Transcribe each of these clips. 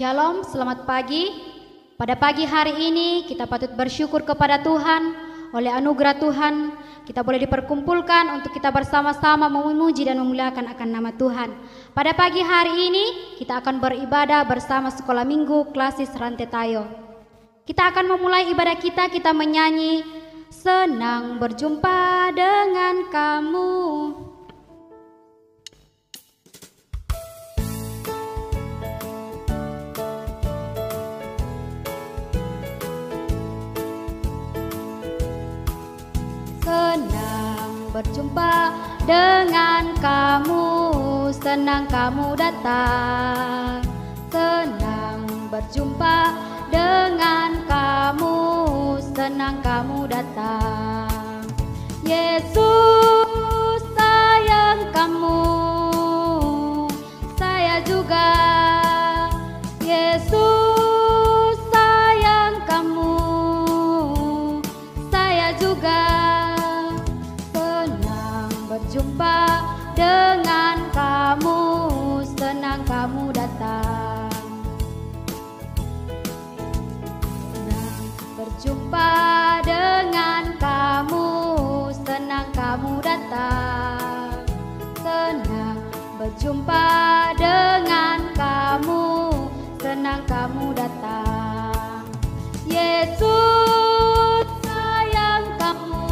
Shalom, selamat pagi. Pada pagi hari ini kita patut bersyukur kepada Tuhan. Oleh anugerah Tuhan kita boleh diperkumpulkan untuk kita bersama-sama memuji dan memuliakan akan nama Tuhan. Pada pagi hari ini kita akan beribadah bersama sekolah minggu Klasis Rantai Tayo. Kita akan memulai ibadah kita menyanyi Senang berjumpa dengan kamu. Senang berjumpa dengan kamu, senang kamu datang. Senang berjumpa dengan kamu, senang kamu datang. Yesus sayang kamu, saya juga. Yesus sayang kamu, saya juga. Berjumpa dengan kamu, senang kamu datang. Senang berjumpa dengan kamu, senang kamu datang. Senang berjumpa dengan kamu, senang kamu datang. Yesus sayang kamu,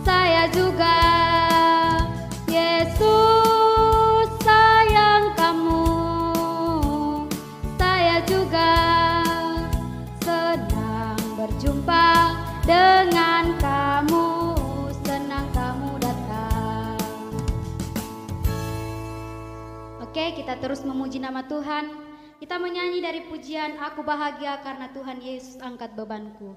saya juga. Yesus sayang kamu, saya juga. Senang berjumpa dengan kamu, senang kamu datang. Oke, kita terus memuji nama Tuhan. Kita menyanyi dari pujian Aku Bahagia Karena Tuhan Yesus Angkat Bebanku.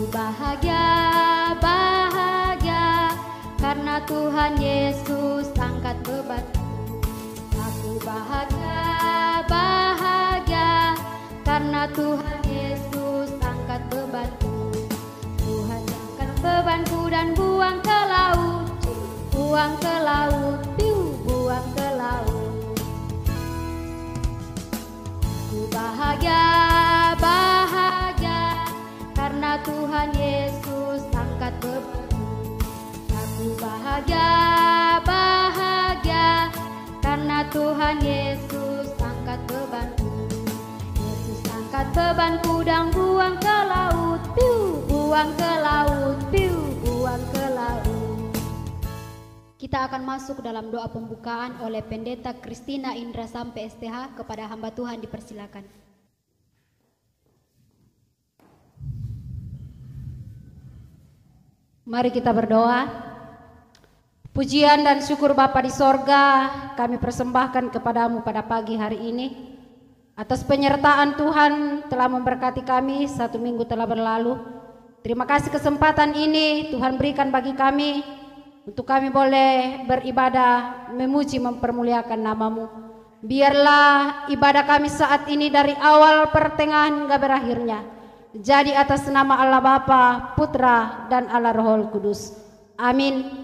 Bahagia, bahagia karena Tuhan Yesus angkat bebanku. Aku bahagia, bahagia karena Tuhan Yesus angkat bebanku. Tuhan angkat bebanku dan buang ke laut, buang ke laut, buang ke laut. Aku bahagia, bahagia karena Tuhan Yesus angkat bebanku. Aku bahagia, bahagia karena Tuhan Yesus angkat bebanku. Yesus angkat bebanku dan buang ke laut, buang ke laut, buang ke laut. Kita akan masuk dalam doa pembukaan oleh Pendeta Christina Indra Sampai STH. Kepada hamba Tuhan dipersilakan. Mari kita berdoa. Pujian dan syukur Bapa di sorga kami persembahkan kepadamu pada pagi hari ini. Atas penyertaan Tuhan telah memberkati kami, satu minggu telah berlalu. Terima kasih kesempatan ini Tuhan berikan bagi kami untuk kami boleh beribadah, memuji, mempermuliakan namamu. Biarlah ibadah kami saat ini dari awal, pertengahan hingga berakhirnya jadi atas nama Allah Bapa, Putra, dan Allah Roh Kudus. Amin.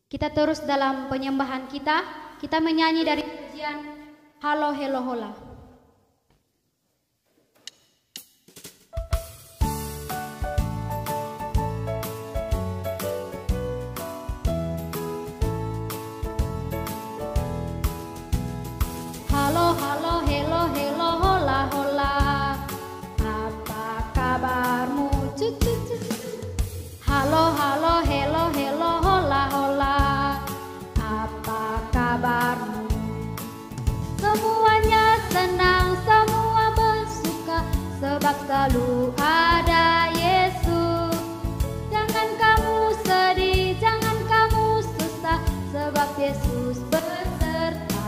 Kita terus dalam penyembahan kita. Kita menyanyi dari pujian Halo Helo Hola. Halo, halo, helo, helo, hola, hola. Apa kabarmu? Halo, halo, helo, helo, hola, hola. Apa kabarmu? Semuanya senang, semua bersuka, sebab selalu ada Yesus. Jangan kamu sedih, jangan kamu susah, sebab Yesus beserta.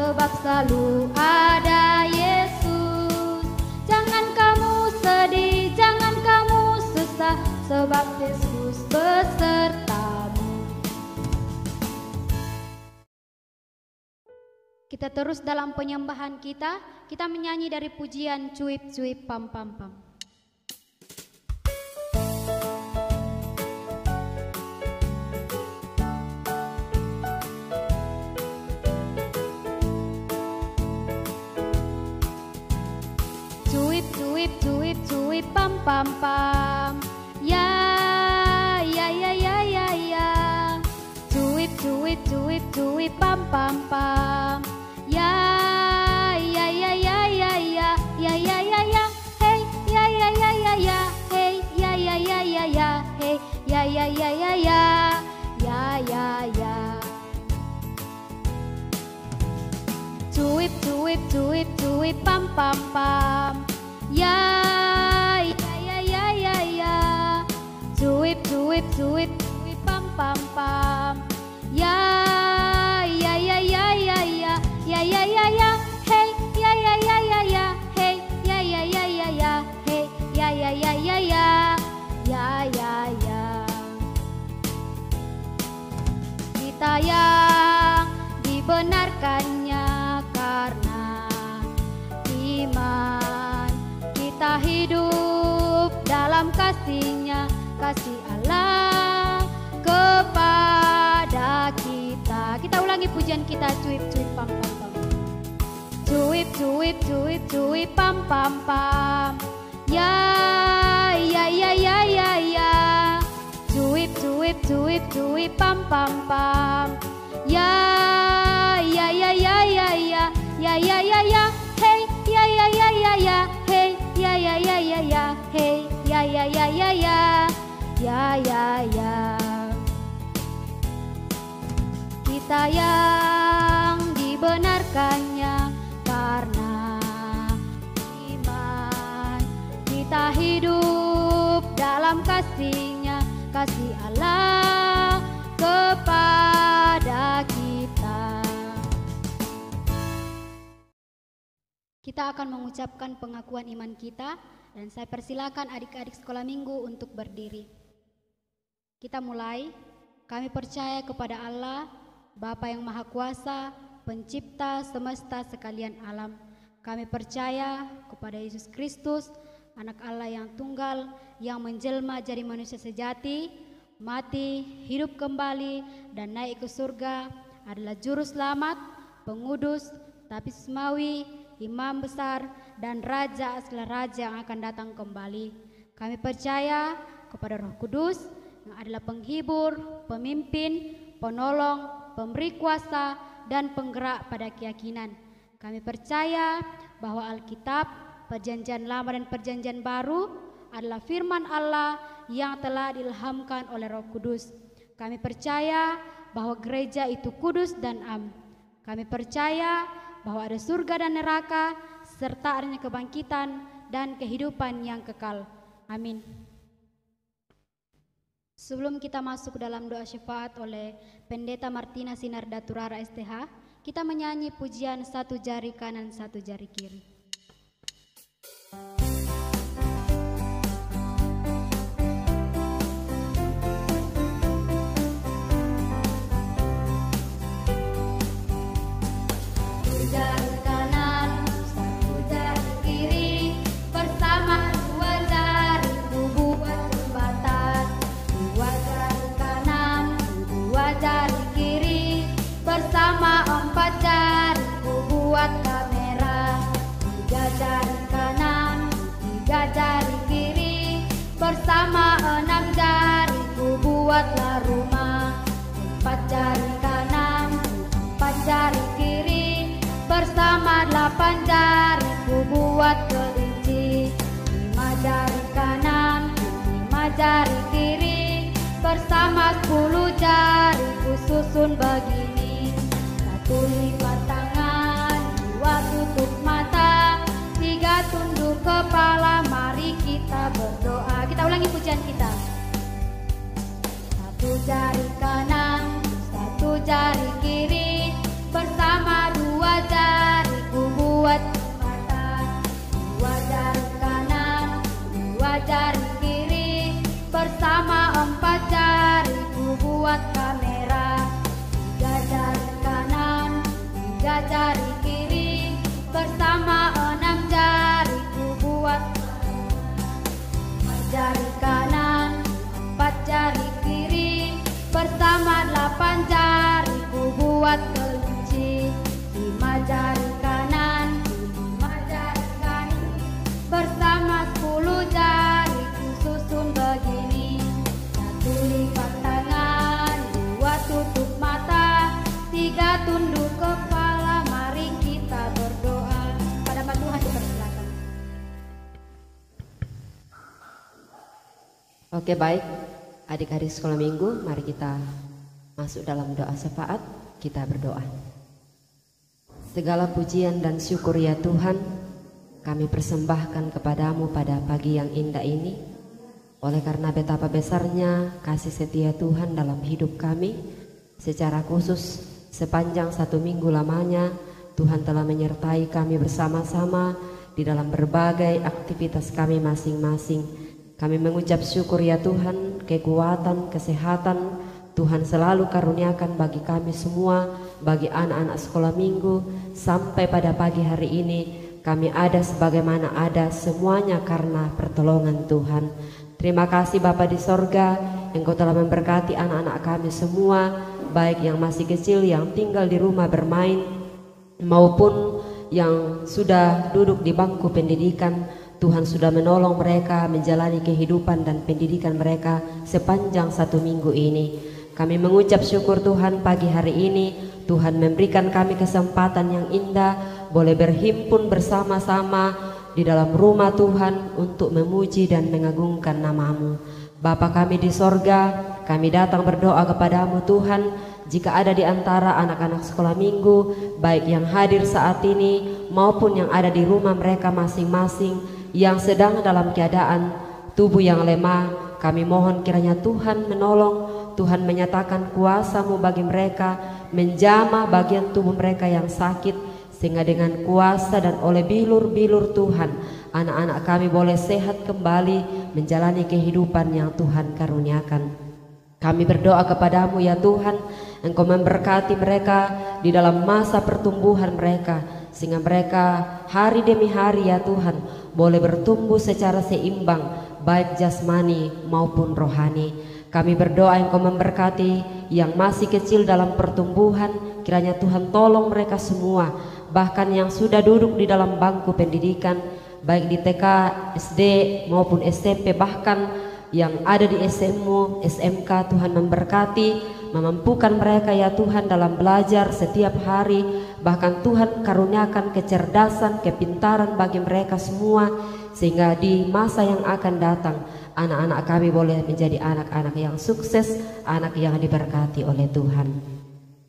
sebab selalu ada Yesus. Jangan kamu sedih, jangan kamu susah, sebab Yesus besertamu. Kita terus dalam penyembahan kita menyanyi dari pujian cuip cuip pam pam pam. Cuip cuip cuip cuip pam pam pam. Ya ya ya ya ya ya. Cuip cuip cuip cuip pam pam pam. Ya ya ya ya ya ya ya ya ya ya. Hey ya ya ya ya ya. Hey ya ya ya ya ya. Hey ya ya ya ya ya. Ya ya ya. Cuip cuip cuip cuip pam pam pam. Ya ya ya ya ya ya. Cuip cuip cuip cuip pam pam pam. Ya ya ya ya ya ya. Ya ya ya ya. Hey ya ya ya ya ya. Hey ya ya ya ya ya. Hey ya ya ya ya ya. Ya ya ya. Kita yang dibenarkannya karena iman, kita hidup dalam kasih-Nya, kasih Allah kepada kita. Kita ulangi pujian kita, cuip cuip pam pam pam. Cuip cuip cuip cuip pam pam pam. Ya ya ya ya ya ya. Cuip cuip cuip cuip pam pam pam. Ya ya ya ya ya ya. Ya ya ya ya. Hey ya ya ya ya ya. Hey ya ya ya ya ya. Hey ya ya ya ya ya. Ya ya ya. Kita yang dibenarkannya karena iman, kita hidup dalam kasih-Nya, kasih Allah kepada kita. Kita akan mengucapkan pengakuan iman kita, dan saya persilakan adik-adik sekolah minggu untuk berdiri. Kita mulai. Kami percaya kepada Allah, Bapa yang Maha Kuasa, Pencipta semesta sekalian alam. Kami percaya kepada Yesus Kristus, Anak Allah yang tunggal, yang menjelma jadi manusia sejati, mati, hidup kembali, dan naik ke surga, adalah Juru Selamat, Pengudus, Tapis Semawi, Imam Besar, dan Raja segala raja yang akan datang kembali. Kami percaya kepada Roh Kudus, yang adalah penghibur, pemimpin, penolong, pemberi kuasa, dan penggerak pada keyakinan. Kami percaya bahwa Alkitab, Perjanjian Lama dan Perjanjian Baru adalah firman Allah yang telah diilhamkan oleh Roh Kudus. Kami percaya bahwa gereja itu kudus dan am. Kami percaya bahwa ada surga dan neraka, serta adanya kebangkitan dan kehidupan yang kekal. Amin. Sebelum kita masuk dalam doa syafaat oleh Pendeta Martina Sinarda Turara STH, kita menyanyi pujian Satu Jari Kanan Satu Jari Kiri. Bersama empat jariku buat kamera, 3 jari kanan, 3 jari kiri. Bersama 6 jariku buatlah rumah, 4 jari kanan, 4 jari kiri. Bersama 8 jariku buat kelinci, 5 jari kanan, 5 jari kiri. Bersama 10 jariku susun begini, 1 lipat tangan, 2 tutup mata, 3 tunduk kepala. Mari kita berdoa. Kita ulangi pujian kita. 1 jari kanan, 1 jari kiri. Bersama 2 jari bersama 6 jari ku buat jari kanan, 4 jari kiri, bersama 8 jari ku buat kelinci. 5 jari kanan, 5 jari kiri, bersama 10 jari ku susun begini. 1 lipat tangan, 2 tutup mata, 3 tunduk kepala. Mari kita berdoa. Pada Tuhan dipersilakan. Oke, baik adik-adik sekolah minggu, mari kita masuk dalam doa syafaat. Kita berdoa. Segala pujian dan syukur ya Tuhan, kami persembahkan kepadamu pada pagi yang indah ini. Oleh karena betapa besarnya kasih setia Tuhan dalam hidup kami, secara khusus sepanjang 1 minggu lamanya Tuhan telah menyertai kami bersama-sama di dalam berbagai aktivitas kami masing-masing. Kami mengucap syukur ya Tuhan, kekuatan, kesehatan Tuhan selalu karuniakan bagi kami semua, bagi anak-anak sekolah minggu. Sampai pada pagi hari ini kami ada sebagaimana ada, semuanya karena pertolongan Tuhan. Terima kasih Bapa di sorga, Engkau telah memberkati anak-anak kami semua, baik yang masih kecil yang tinggal di rumah bermain maupun yang sudah duduk di bangku pendidikan. Tuhan sudah menolong mereka menjalani kehidupan dan pendidikan mereka sepanjang 1 minggu ini. Kami mengucap syukur Tuhan pagi hari ini Tuhan memberikan kami kesempatan yang indah boleh berhimpun bersama-sama di dalam rumah Tuhan untuk memuji dan mengagungkan nama-Mu. Bapa kami di sorga, kami datang berdoa kepadamu Tuhan. Jika ada di antara anak-anak sekolah minggu, baik yang hadir saat ini maupun yang ada di rumah mereka masing-masing, yang sedang dalam keadaan tubuh yang lemah, kami mohon kiranya Tuhan menolong, Tuhan menyatakan kuasa-Mu bagi mereka, menjamah bagian tubuh mereka yang sakit, sehingga dengan kuasa dan oleh bilur-bilur Tuhan, anak-anak kami boleh sehat kembali menjalani kehidupan yang Tuhan karuniakan. Kami berdoa kepadamu ya Tuhan, Engkau memberkati mereka di dalam masa pertumbuhan mereka, sehingga mereka hari demi hari ya Tuhan boleh bertumbuh secara seimbang, baik jasmani maupun rohani. Kami berdoa Engkau memberkati yang masih kecil dalam pertumbuhan, kiranya Tuhan tolong mereka semua, bahkan yang sudah duduk di dalam bangku pendidikan, baik di TK, SD maupun SMP, bahkan yang ada di SMU, SMK. Tuhan memberkati, memampukan mereka ya Tuhan dalam belajar setiap hari, bahkan Tuhan karuniakan kecerdasan, kepintaran bagi mereka semua, sehingga di masa yang akan datang anak-anak kami boleh menjadi anak-anak yang sukses, anak yang diberkati oleh Tuhan.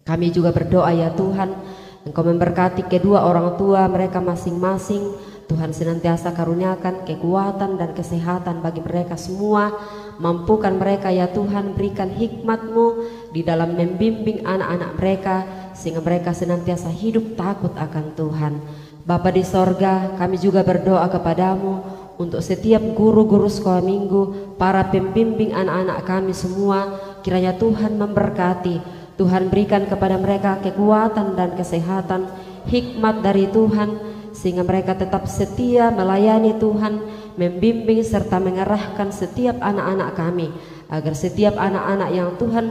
Kami juga berdoa ya Tuhan, Engkau memberkati kedua orang tua mereka masing-masing. Tuhan senantiasa karuniakan kekuatan dan kesehatan bagi mereka semua. Mampukan mereka ya Tuhan, berikan hikmat-Mu di dalam membimbing anak-anak mereka, sehingga mereka senantiasa hidup takut akan Tuhan. Bapa di sorga, kami juga berdoa kepadamu untuk setiap guru-guru sekolah minggu, para pembimbing anak-anak kami semua. Kiranya Tuhan memberkati, Tuhan berikan kepada mereka kekuatan dan kesehatan, hikmat dari Tuhan, sehingga mereka tetap setia melayani Tuhan, membimbing serta mengarahkan setiap anak-anak kami, agar setiap anak-anak yang Tuhan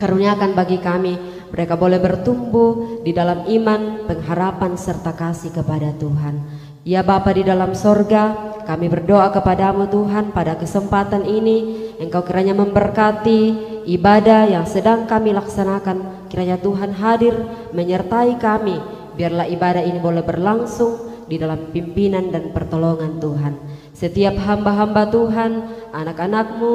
karuniakan bagi kami, mereka boleh bertumbuh di dalam iman, pengharapan serta kasih kepada Tuhan. Ya Bapa di dalam sorga, kami berdoa kepadamu Tuhan pada kesempatan ini, Engkau kiranya memberkati ibadah yang sedang kami laksanakan. Kiranya Tuhan hadir menyertai kami, biarlah ibadah ini boleh berlangsung di dalam pimpinan dan pertolongan Tuhan. Setiap hamba-hamba Tuhan, anak-anak-Mu,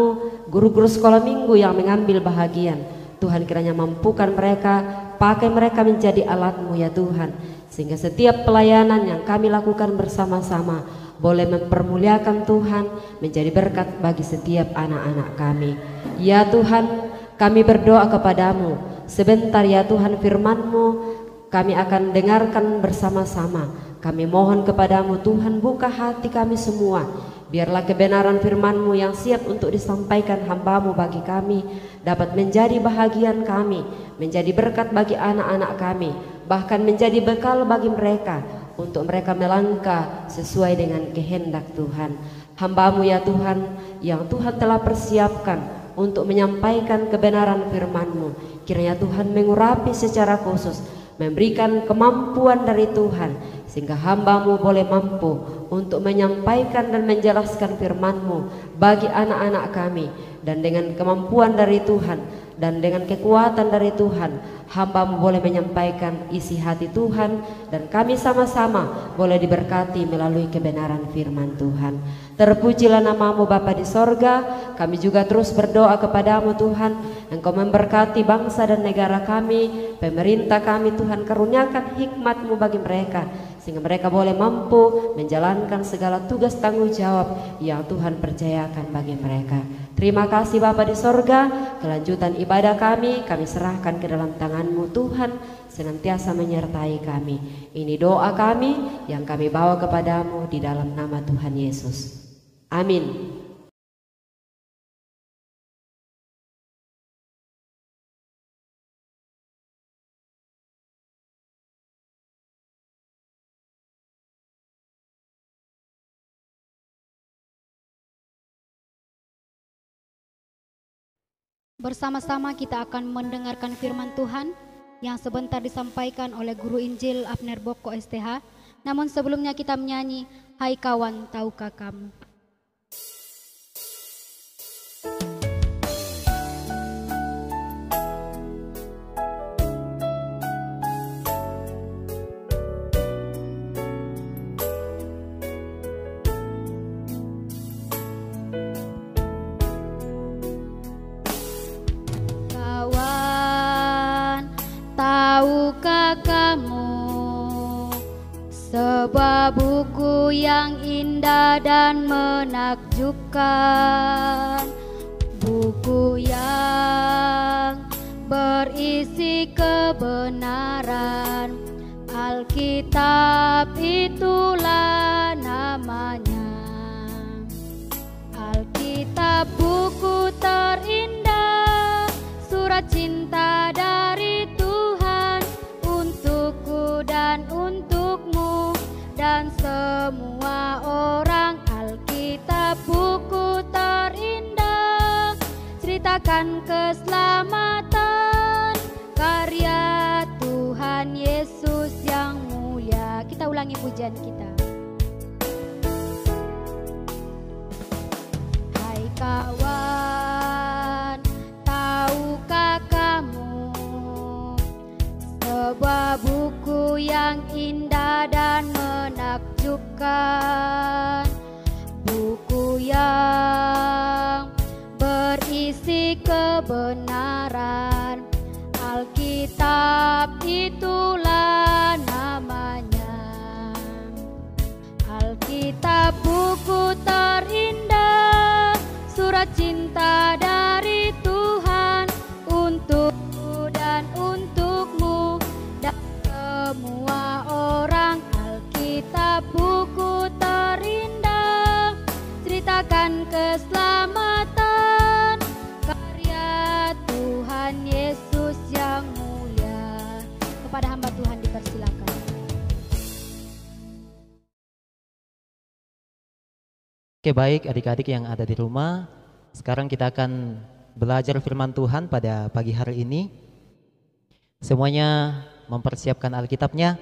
guru-guru sekolah minggu yang mengambil bahagian, Tuhan kiranya mampukan mereka, pakai mereka menjadi alat-Mu ya Tuhan, sehingga setiap pelayanan yang kami lakukan bersama-sama boleh mempermuliakan Tuhan, menjadi berkat bagi setiap anak-anak kami. Ya Tuhan, kami berdoa kepadamu, sebentar ya Tuhan firman-Mu kami akan dengarkan bersama-sama. Kami mohon kepadamu Tuhan, buka hati kami semua, biarlah kebenaran firman-Mu yang siap untuk disampaikan hamba-Mu bagi kami dapat menjadi bahagian kami, menjadi berkat bagi anak-anak kami, bahkan menjadi bekal bagi mereka untuk mereka melangkah sesuai dengan kehendak Tuhan. Hamba-Mu ya Tuhan, yang Tuhan telah persiapkan untuk menyampaikan kebenaran firman-Mu, kiranya Tuhan mengurapi secara khusus, memberikan kemampuan dari Tuhan, sehingga hamba-Mu boleh mampu untuk menyampaikan dan menjelaskan firman-Mu bagi anak-anak kami. Dan dengan kemampuan dari Tuhan dan dengan kekuatan dari Tuhan, hamba-Mu boleh menyampaikan isi hati Tuhan, dan kami sama-sama boleh diberkati melalui kebenaran firman Tuhan. Terpujilah nama-Mu Bapa di sorga. Kami juga terus berdoa kepada-Mu Tuhan, Engkau memberkati bangsa dan negara kami, pemerintah kami Tuhan, karuniakan hikmat-Mu bagi mereka, sehingga mereka boleh mampu menjalankan segala tugas tanggung jawab yang Tuhan percayakan bagi mereka. Terima kasih Bapa di sorga. Kelanjutan ibadah kami serahkan ke dalam tangan-Mu Tuhan, senantiasa menyertai kami. Ini doa kami yang kami bawa kepada-Mu di dalam nama Tuhan Yesus. Amin. Bersama-sama kita akan mendengarkan firman Tuhan yang sebentar disampaikan oleh Guru Injil Abner Boko STH. Namun sebelumnya kita menyanyi Hai Kawan Tahukah Kamu. Sebuah buku yang indah dan menakjubkan, buku yang berisi kebenaran. Alkitab itulah namanya. Alkitab buku terindah, surat cinta dari Tuhan untukku dan untukmu dan semua orang. Alkitab buku terindah, ceritakan keselamatan karya Tuhan Yesus yang mulia. Kita ulangi pujian kita. Hai kawan, tahukah kamu, sebuah buku yang indah dan menakjubkan, buku yang berisi kebenaran. Alkitab itulah namanya. Alkitab buku terindah, surat cinta dari Tuhan untukku dan untukmu dan semua orang. Alkitab buku terindah, ceritakan keselamatan karya Tuhan Yesus yang mulia. Kepada hamba Tuhan dipersilakan. Oke, baik adik-adik yang ada di rumah, sekarang kita akan belajar firman Tuhan pada pagi hari ini. Semuanya mempersiapkan Alkitabnya.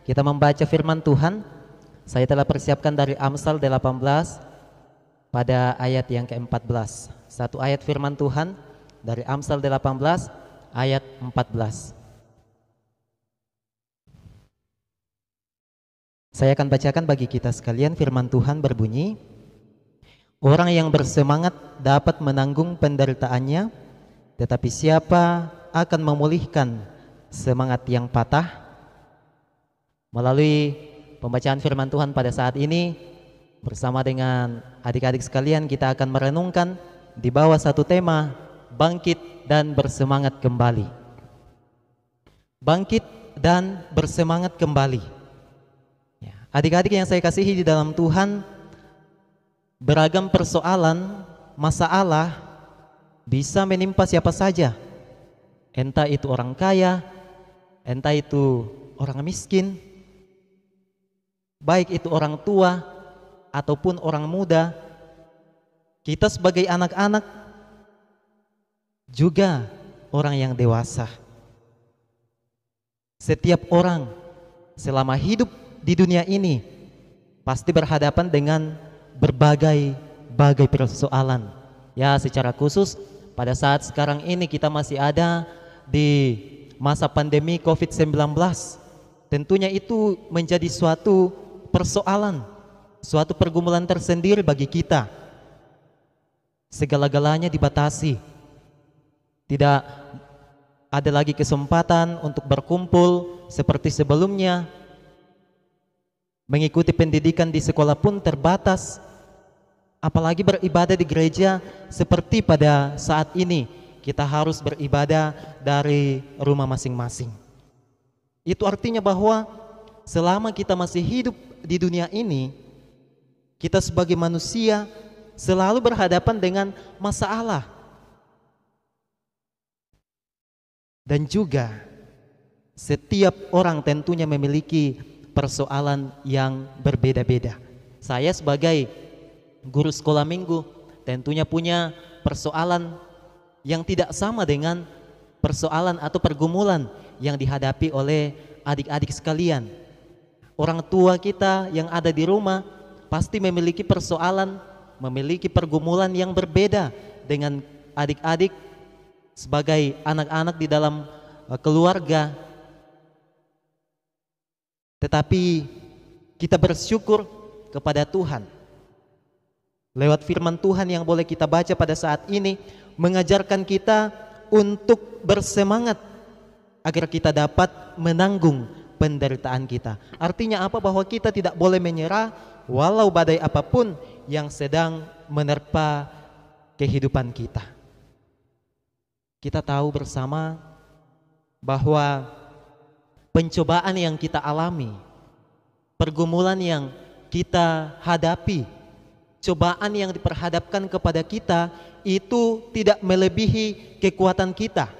Kita membaca firman Tuhan. Saya telah persiapkan dari Amsal 18 pada ayat yang ke-14. Satu ayat firman Tuhan dari Amsal 18 ayat 14. Saya akan bacakan bagi kita sekalian. Firman Tuhan berbunyi, orang yang bersemangat dapat menanggung penderitaannya, tetapi siapa akan memulihkan semangat yang patah? Melalui pembacaan firman Tuhan pada saat ini, bersama dengan adik-adik sekalian, kita akan merenungkan di bawah satu tema, bangkit dan bersemangat kembali. Bangkit dan bersemangat kembali. Adik-adik yang saya kasihi di dalam Tuhan, beragam persoalan, masalah bisa menimpa siapa saja. Entah itu orang kaya, entah itu orang miskin, baik itu orang tua ataupun orang muda, kita sebagai anak-anak, juga orang yang dewasa. Setiap orang selama hidup di dunia ini pasti berhadapan dengan berbagai persoalan. Ya, secara khusus pada saat sekarang ini kita masih ada di masa pandemi COVID-19. Tentunya itu menjadi suatu persoalan, suatu pergumulan tersendiri bagi kita. Segala-galanya dibatasi. Tidak ada lagi kesempatan untuk berkumpul seperti sebelumnya. Mengikuti pendidikan di sekolah pun terbatas. Apalagi beribadah di gereja seperti pada saat ini. Kita harus beribadah dari rumah masing-masing. Itu artinya bahwa selama kita masih hidup di dunia ini, kita sebagai manusia selalu berhadapan dengan masalah. Dan juga setiap orang tentunya memiliki persoalan yang berbeda-beda. Saya sebagai guru sekolah minggu tentunya punya persoalan yang tidak sama dengan persoalan atau pergumulan yang dihadapi oleh adik-adik sekalian. Orang tua kita yang ada di rumah pasti memiliki persoalan, memiliki pergumulan yang berbeda dengan adik-adik sebagai anak-anak di dalam keluarga. Tetapi kita bersyukur kepada Tuhan. Lewat firman Tuhan yang boleh kita baca pada saat ini mengajarkan kita untuk bersemangat agar kita dapat menanggung penderitaan kita. Artinya apa? Bahwa kita tidak boleh menyerah walau badai apapun yang sedang menerpa kehidupan kita. Kita tahu bersama bahwa pencobaan yang kita alami, pergumulan yang kita hadapi, cobaan yang diperhadapkan kepada kita itu tidak melebihi kekuatan kita.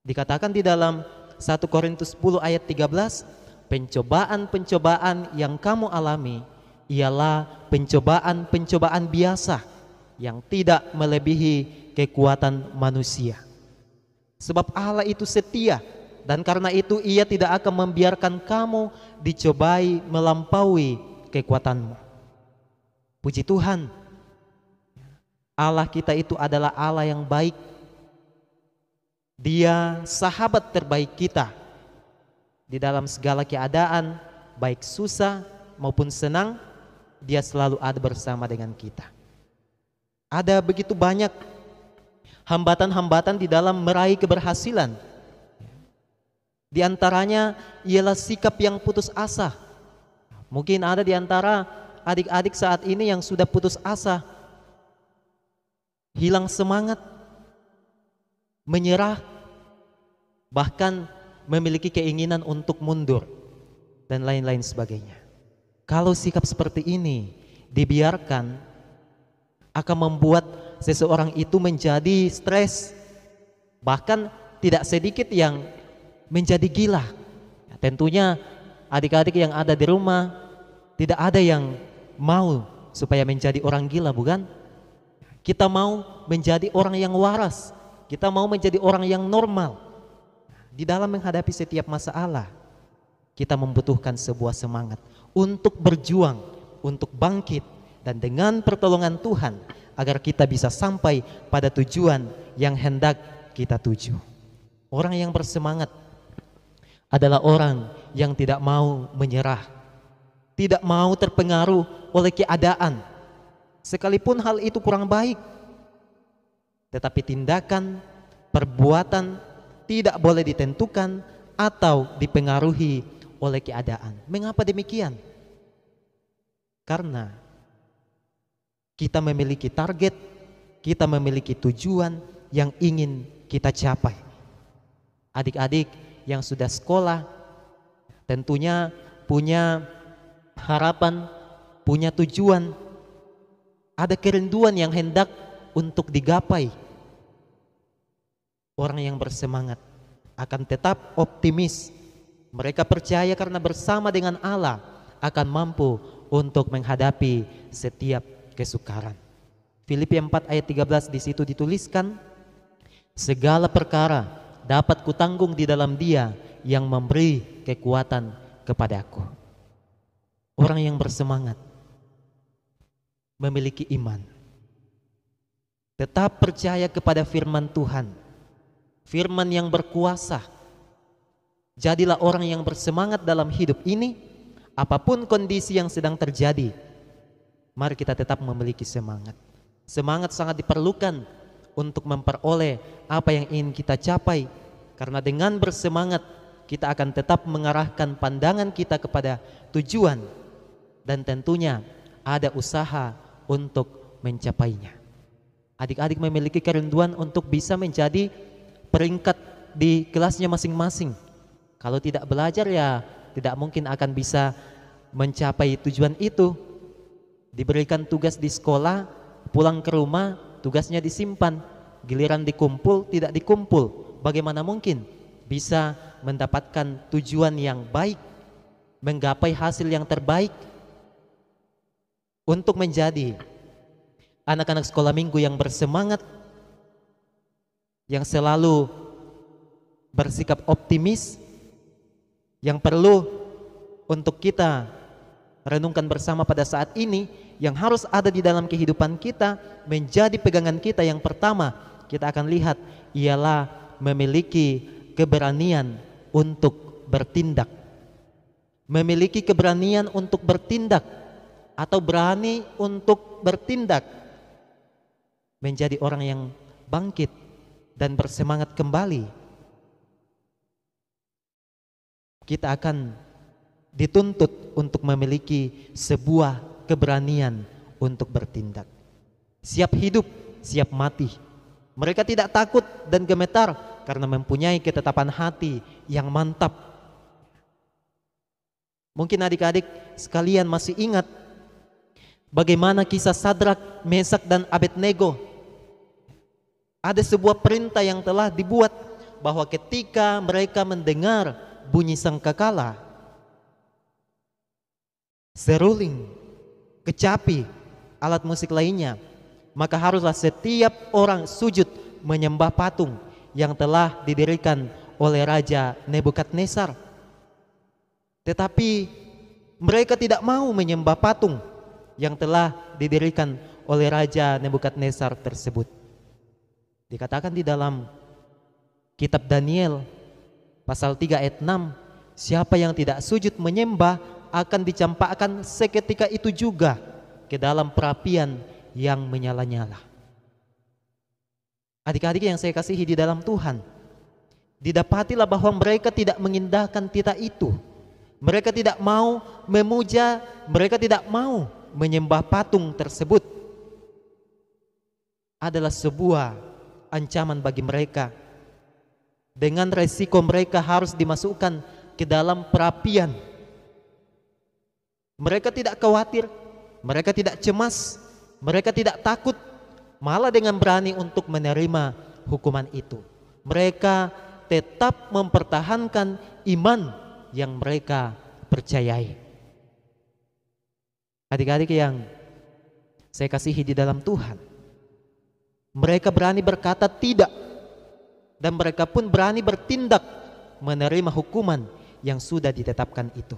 Dikatakan di dalam 1 Korintus 10 ayat 13, pencobaan-pencobaan yang kamu alami ialah pencobaan-pencobaan biasa yang tidak melebihi kekuatan manusia. Sebab Allah itu setia, dan karena itu Ia tidak akan membiarkan kamu dicobai melampaui kekuatanmu. Puji Tuhan, Allah kita itu adalah Allah yang baik. Dia sahabat terbaik kita di dalam segala keadaan, baik susah maupun senang. Dia selalu ada bersama dengan kita. Ada begitu banyak hambatan-hambatan di dalam meraih keberhasilan. Di antaranya ialah sikap yang putus asa. Mungkin ada di antara adik-adik saat ini yang sudah putus asa, hilang semangat, menyerah, bahkan memiliki keinginan untuk mundur dan lain-lain sebagainya. Kalau sikap seperti ini dibiarkan, akan membuat seseorang itu menjadi stres, bahkan tidak sedikit yang menjadi gila. Tentunya adik-adik yang ada di rumah tidak ada yang mau supaya menjadi orang gila, bukan? Kita mau menjadi orang yang waras. Kita mau menjadi orang yang normal. Di dalam menghadapi setiap masalah, kita membutuhkan sebuah semangat untuk berjuang, untuk bangkit, dan dengan pertolongan Tuhan agar kita bisa sampai pada tujuan yang hendak kita tuju. Orang yang bersemangat adalah orang yang tidak mau menyerah, tidak mau terpengaruh oleh keadaan, sekalipun hal itu kurang baik. Tetapi tindakan, perbuatan tidak boleh ditentukan atau dipengaruhi oleh keadaan. Mengapa demikian? Karena kita memiliki target, kita memiliki tujuan yang ingin kita capai. Adik-adik yang sudah sekolah tentunya punya harapan, punya tujuan, ada kerinduan yang hendak untuk digapai. Orang yang bersemangat akan tetap optimis. Mereka percaya karena bersama dengan Allah akan mampu untuk menghadapi setiap kesukaran. Filipi 4 ayat 13 di situ dituliskan, segala perkara dapat kutanggung di dalam Dia yang memberi kekuatan kepadaku. Orang yang bersemangat memiliki iman, tetap percaya kepada firman Tuhan, firman yang berkuasa. Jadilah orang yang bersemangat dalam hidup ini. Apapun kondisi yang sedang terjadi, mari kita tetap memiliki semangat. Semangat sangat diperlukan untuk memperoleh apa yang ingin kita capai. Karena dengan bersemangat, kita akan tetap mengarahkan pandangan kita kepada tujuan. Dan tentunya ada usaha untuk mencapainya. Adik-adik memiliki kerinduan untuk bisa menjadi peringkat di kelasnya masing-masing. Kalau tidak belajar ya tidak mungkin akan bisa mencapai tujuan itu. Diberikan tugas di sekolah, pulang ke rumah, tugasnya disimpan. Giliran dikumpul, tidak dikumpul. Bagaimana mungkin bisa mendapatkan tujuan yang baik, menggapai hasil yang terbaik? Untuk menjadi anak-anak sekolah minggu yang bersemangat, yang selalu bersikap optimis, yang perlu untuk kita renungkan bersama pada saat ini, yang harus ada di dalam kehidupan kita, menjadi pegangan kita yang pertama, kita akan lihat ialah memiliki keberanian untuk bertindak. Memiliki keberanian untuk bertindak atau berani untuk bertindak, menjadi orang yang bangkit dan bersemangat kembali. Kita akan dituntut untuk memiliki sebuah keberanian untuk bertindak. Siap hidup, siap mati. Mereka tidak takut dan gemetar karena mempunyai ketetapan hati yang mantap. Mungkin adik-adik sekalian masih ingat bagaimana kisah Sadrak, Mesak, dan Abednego. Ada sebuah perintah yang telah dibuat bahwa ketika mereka mendengar bunyi sangkakala, seruling, kecapi, alat musik lainnya, maka haruslah setiap orang sujud menyembah patung yang telah didirikan oleh Raja Nebukadnezar. Tetapi mereka tidak mau menyembah patung yang telah didirikan oleh Raja Nebukadnezar tersebut. Dikatakan di dalam kitab Daniel Pasal 3 ayat 6, siapa yang tidak sujud menyembah akan dicampakkan seketika itu juga ke dalam perapian yang menyala-nyala. Adik-adik yang saya kasihi di dalam Tuhan, didapatilah bahwa mereka tidak mengindahkan titah itu. Mereka tidak mau memuja, mereka tidak mau menyembah patung tersebut. Adalah sebuah ancaman bagi mereka. Dengan resiko mereka harus dimasukkan ke dalam perapian. Mereka tidak khawatir, mereka tidak cemas, mereka tidak takut, malah dengan berani untuk menerima hukuman itu. Mereka tetap mempertahankan iman yang mereka percayai. Adik-adik yang saya kasihi di dalam Tuhan, mereka berani berkata tidak, dan mereka pun berani bertindak menerima hukuman yang sudah ditetapkan itu.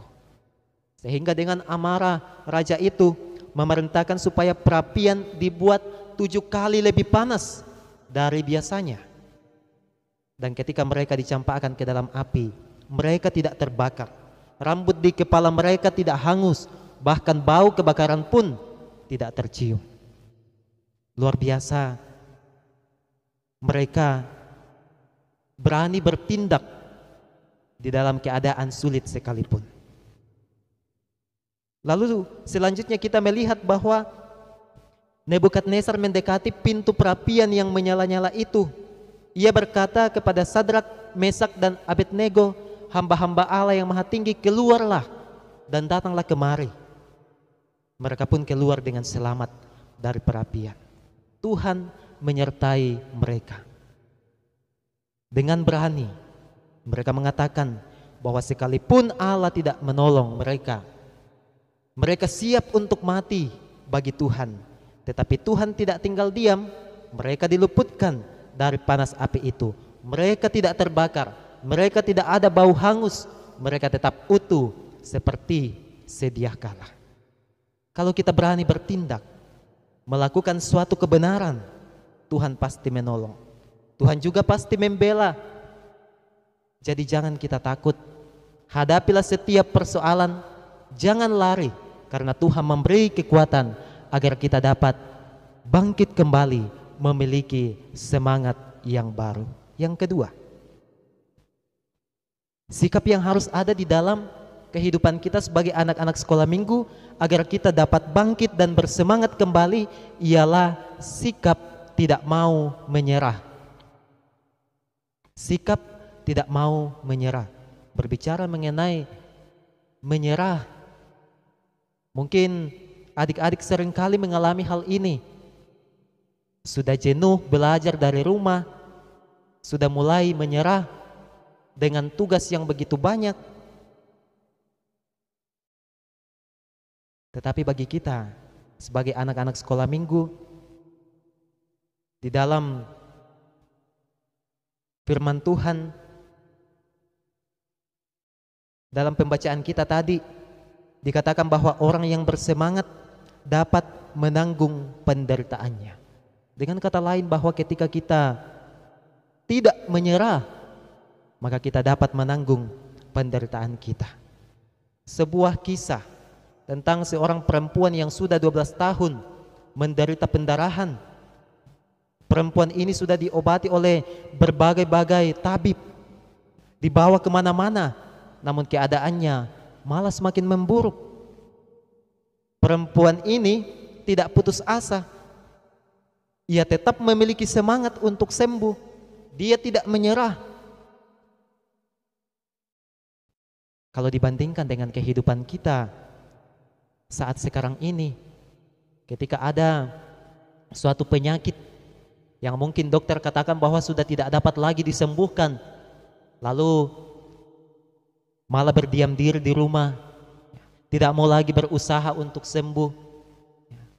Sehingga dengan amarah raja itu memerintahkan supaya perapian dibuat 7 kali lebih panas dari biasanya. Dan ketika mereka dicampakkan ke dalam api, mereka tidak terbakar. Rambut di kepala mereka tidak hangus, bahkan bau kebakaran pun tidak tercium. Luar biasa. Mereka berani bertindak di dalam keadaan sulit sekalipun. Lalu selanjutnya kita melihat bahwa Nebukadnezar mendekati pintu perapian yang menyala-nyala itu. Ia berkata kepada Sadrak, Mesak, dan Abednego, hamba-hamba Allah yang Maha Tinggi, keluarlah dan datanglah kemari. Mereka pun keluar dengan selamat dari perapian. Tuhan menyertai mereka. Dengan berani mereka mengatakan bahwa sekalipun Allah tidak menolong mereka, Mereka siap untuk mati bagi Tuhan. Tetapi Tuhan tidak tinggal diam. Mereka diluputkan dari panas api itu. Mereka tidak terbakar. Mereka tidak ada bau hangus. Mereka tetap utuh seperti sedia kala. Kalau kita berani bertindak, melakukan suatu kebenaran, Tuhan pasti menolong. Tuhan juga pasti membela. Jadi jangan kita takut. Hadapilah setiap persoalan. Jangan lari, karena Tuhan memberi kekuatan agar kita dapat bangkit kembali, memiliki semangat yang baru. Yang kedua, sikap yang harus ada di dalam kehidupan kita sebagai anak-anak sekolah minggu agar kita dapat bangkit dan bersemangat kembali ialah sikap tidak mau menyerah. Sikap tidak mau menyerah. Berbicara mengenai menyerah, mungkin adik-adik seringkali mengalami hal ini. Sudah jenuh belajar dari rumah, sudah mulai menyerah dengan tugas yang begitu banyak. Tetapi bagi kita sebagai anak-anak sekolah minggu, di dalam firman Tuhan, dalam pembacaan kita tadi dikatakan bahwa orang yang bersemangat dapat menanggung penderitaannya. Dengan kata lain bahwa ketika kita tidak menyerah, maka kita dapat menanggung penderitaan kita. Sebuah kisah tentang seorang perempuan yang sudah 12 tahun menderita pendarahan. Perempuan ini sudah diobati oleh berbagai-bagai tabib, dibawa kemana-mana, namun keadaannya malah semakin memburuk. Perempuan ini tidak putus asa. Ia tetap memiliki semangat untuk sembuh. Dia tidak menyerah. Kalau dibandingkan dengan kehidupan kita saat sekarang ini, ketika ada suatu penyakit yang mungkin dokter katakan bahwa sudah tidak dapat lagi disembuhkan, lalu malah berdiam diri di rumah, tidak mau lagi berusaha untuk sembuh,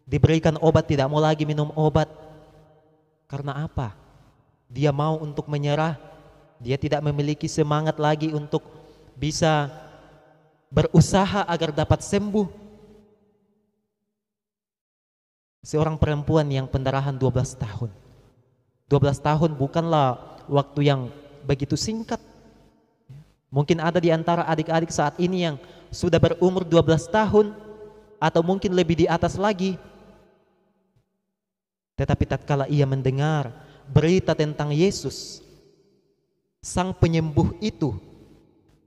diberikan obat tidak mau lagi minum obat. Karena apa? Dia mau untuk menyerah. Dia tidak memiliki semangat lagi untuk bisa berusaha agar dapat sembuh. Seorang perempuan yang pendarahan 12 tahun. 12 tahun bukanlah waktu yang begitu singkat. Mungkin ada di antara adik-adik saat ini yang sudah berumur 12 tahun atau mungkin lebih di atas lagi. Tetapi tatkala ia mendengar berita tentang Yesus, Sang Penyembuh itu,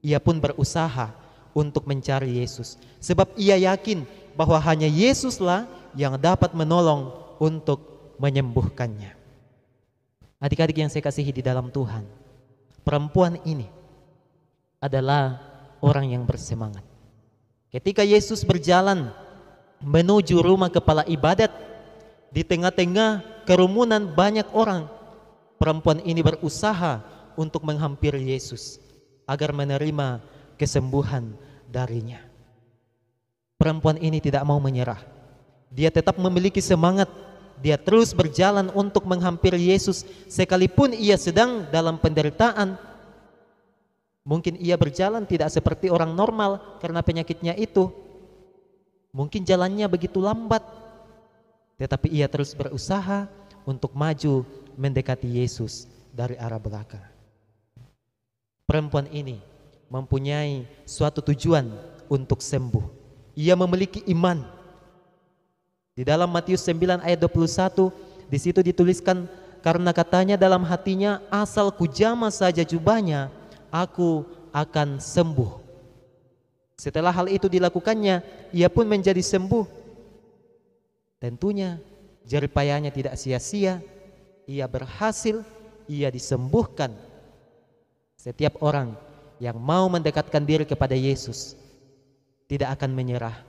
ia pun berusaha untuk mencari Yesus. Sebab ia yakin bahwa hanya Yesuslah yang dapat menolong untuk menyembuhkannya. Adik-adik yang saya kasihi di dalam Tuhan, perempuan ini adalah orang yang bersemangat. Ketika Yesus berjalan menuju rumah kepala ibadat, di tengah-tengah kerumunan banyak orang, perempuan ini berusaha untuk menghampiri Yesus agar menerima kesembuhan darinya. Perempuan ini tidak mau menyerah. Dia tetap memiliki semangat. Dia terus berjalan untuk menghampiri Yesus sekalipun ia sedang dalam penderitaan. Mungkin ia berjalan tidak seperti orang normal karena penyakitnya itu. Mungkin jalannya begitu lambat. Tetapi ia terus berusaha untuk maju mendekati Yesus dari arah belakang. Perempuan ini mempunyai suatu tujuan untuk sembuh. Ia memiliki iman. Di dalam Matius 9 ayat 21, di situ dituliskan, karena katanya dalam hatinya, asal kujamah saja jubahnya, aku akan sembuh. Setelah hal itu dilakukannya, ia pun menjadi sembuh. Tentunya jerih payahnya tidak sia-sia. Ia berhasil, ia disembuhkan. Setiap orang yang mau mendekatkan diri kepada Yesus tidak akan menyerah,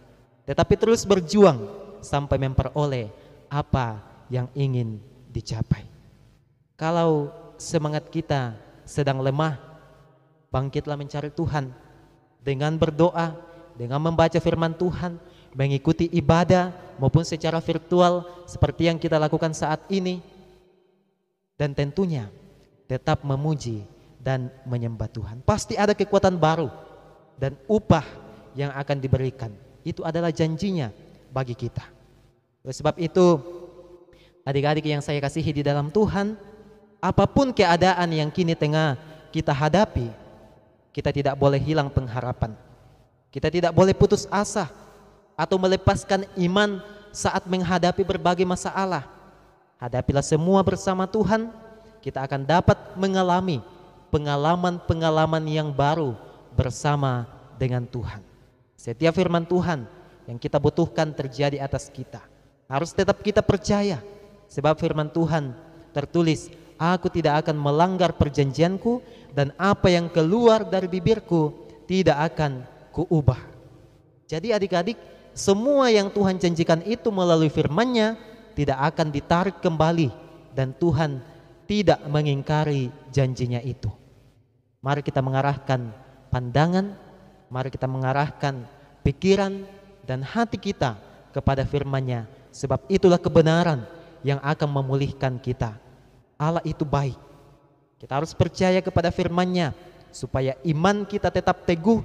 tetapi terus berjuang sampai memperoleh apa yang ingin dicapai. Kalau semangat kita sedang lemah, bangkitlah mencari Tuhan dengan berdoa, dengan membaca firman Tuhan, mengikuti ibadah maupun secara virtual seperti yang kita lakukan saat ini, dan tentunya tetap memuji dan menyembah Tuhan. Pasti ada kekuatan baru dan upah yang akan diberikan. Itu adalah janjinya bagi kita. Oleh sebab itu, adik-adik yang saya kasihi di dalam Tuhan, apapun keadaan yang kini tengah kita hadapi, kita tidak boleh hilang pengharapan. Kita tidak boleh putus asa atau melepaskan iman saat menghadapi berbagai masalah. Hadapilah semua bersama Tuhan, kita akan dapat mengalami pengalaman-pengalaman yang baru bersama dengan Tuhan. Setiap firman Tuhan yang kita butuhkan terjadi atas kita, harus tetap kita percaya, sebab firman Tuhan tertulis, aku tidak akan melanggar perjanjianku, dan apa yang keluar dari bibirku tidak akan kuubah. Jadi adik-adik, semua yang Tuhan janjikan itu melalui firman-Nya tidak akan ditarik kembali, dan Tuhan tidak mengingkari janjinya itu. Mari kita mengarahkan pandangan, mari kita mengarahkan pikiran dan hati kita kepada firman-Nya, sebab itulah kebenaran yang akan memulihkan kita. Allah itu baik. Kita harus percaya kepada firman-Nya supaya iman kita tetap teguh.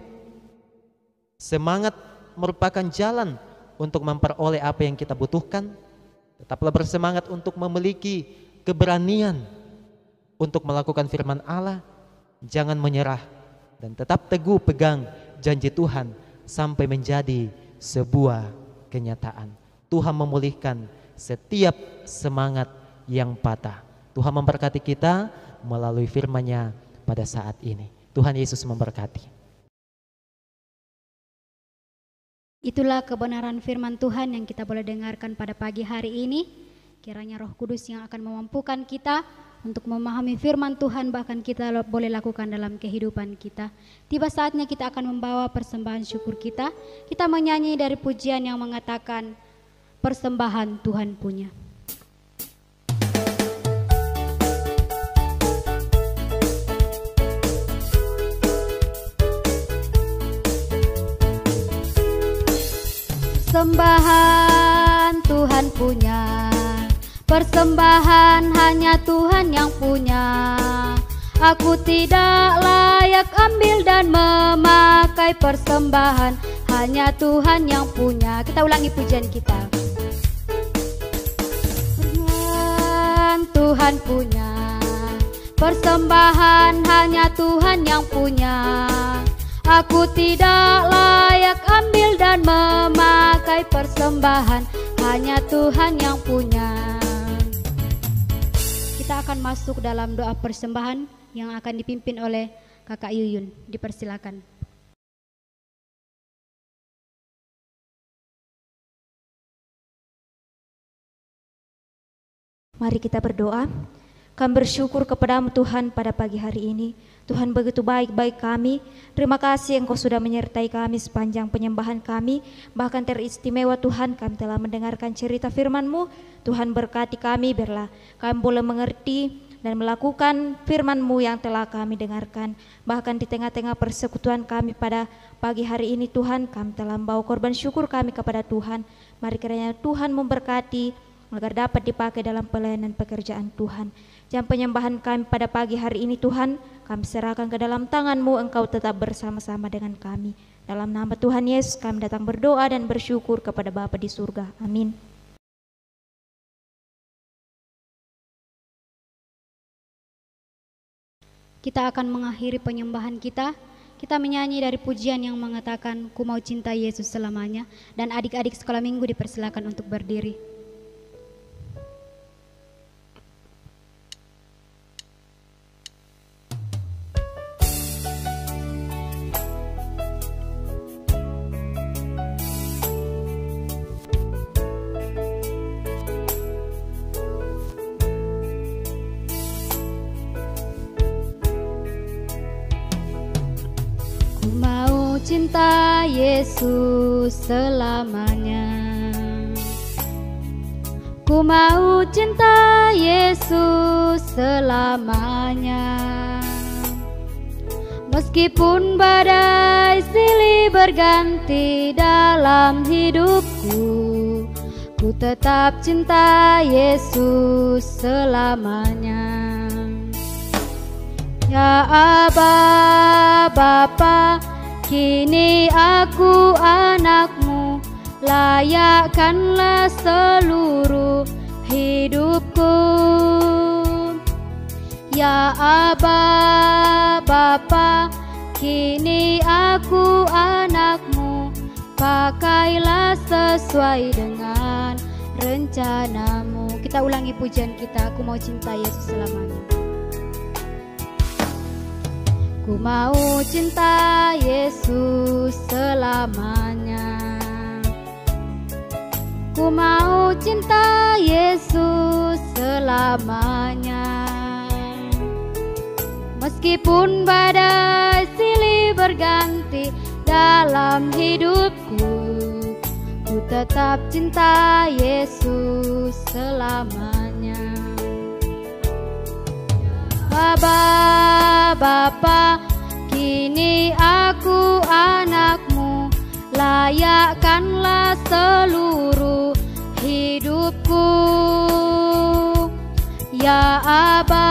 Semangat merupakan jalan untuk memperoleh apa yang kita butuhkan. Tetaplah bersemangat untuk memiliki keberanian untuk melakukan firman Allah. Jangan menyerah dan tetap teguh pegang janji Tuhan sampai menjadi sebuah kenyataan. Tuhan memulihkan setiap semangat yang patah. Tuhan memberkati kita melalui firman-Nya pada saat ini. Tuhan Yesus memberkati. Itulah kebenaran firman Tuhan yang kita boleh dengarkan pada pagi hari ini. Kiranya Roh Kudus yang akan memampukan kita untuk memahami firman Tuhan, bahkan kita boleh lakukan dalam kehidupan kita. Tiba saatnya kita akan membawa persembahan syukur kita. Kita menyanyi dari pujian yang mengatakan, persembahan Tuhan punya. Persembahan Tuhan punya, persembahan hanya Tuhan yang punya. Aku tidak layak ambil dan memakai persembahan, hanya Tuhan yang punya. Kita ulangi pujian kita. Tuhan punya, persembahan hanya Tuhan yang punya. Aku tidak layak ambil dan memakai persembahan, hanya Tuhan yang punya. Kita akan masuk dalam doa persembahan yang akan dipimpin oleh Kakak Yuyun. Dipersilakan. Mari kita berdoa. Kami bersyukur kepadamu Tuhan pada pagi hari ini. Tuhan begitu baik bagi kami. Terima kasih Engkau sudah menyertai kami sepanjang penyembahan kami. Bahkan teristimewa Tuhan, kami telah mendengarkan cerita firman-Mu. Tuhan berkati kami, biarlah kami boleh mengerti dan melakukan firman-Mu yang telah kami dengarkan. Bahkan di tengah-tengah persekutuan kami pada pagi hari ini Tuhan, kami telah membawa korban syukur kami kepada Tuhan. Mari kiranya Tuhan memberkati agar dapat dipakai dalam pelayanan pekerjaan Tuhan. Jam penyembahan kami pada pagi hari ini Tuhan, kami serahkan ke dalam tangan-Mu, Engkau tetap bersama-sama dengan kami. Dalam nama Tuhan Yesus kami datang berdoa dan bersyukur kepada Bapa di surga. Amin. Kita akan mengakhiri penyembahan kita. Kita menyanyi dari pujian yang mengatakan, Ku mau cinta Yesus selamanya. Dan adik-adik sekolah minggu dipersilakan untuk berdiri. Cinta Yesus selamanya. Ku mau cinta Yesus selamanya. Meskipun badai silih berganti dalam hidupku, ku tetap cinta Yesus selamanya. Ya Aba, Bapa, kini aku anakmu, layakkanlah seluruh hidupku. Ya Aba, Bapa, kini aku anakmu, pakailah sesuai dengan rencanamu. Kita ulangi pujian kita, aku mau cinta Yesus selamanya. Ku mau cinta Yesus selamanya. Ku mau cinta Yesus selamanya. Meskipun badai silih berganti dalam hidupku, ku tetap cinta Yesus selamanya. Aba, Bapa, kini aku anakmu, layakkanlah seluruh hidupku. Ya Aba,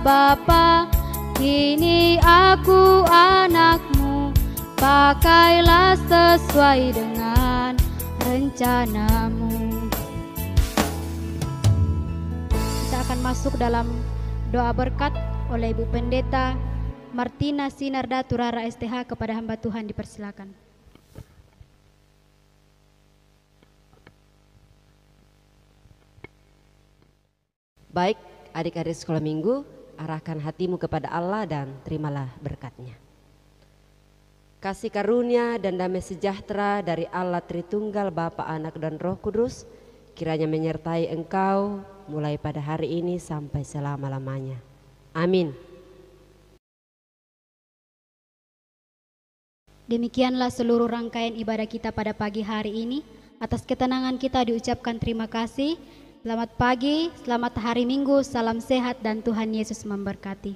Bapa, kini aku anakmu, pakailah sesuai dengan rencanamu. Kita akan masuk dalam doa berkat oleh Ibu Pendeta Martina Sinarda Turara STH. Kepada hamba Tuhan dipersilakan. Baik, adik-adik sekolah minggu, arahkan hatimu kepada Allah dan terimalah berkat-Nya. Kasih karunia dan damai sejahtera dari Allah Tritunggal Bapa, Anak dan Roh Kudus kiranya menyertai engkau mulai pada hari ini sampai selama-lamanya. Amin. Demikianlah seluruh rangkaian ibadah kita pada pagi hari ini. Atas ketenangan kita diucapkan terima kasih. Selamat pagi, selamat hari Minggu, salam sehat dan Tuhan Yesus memberkati.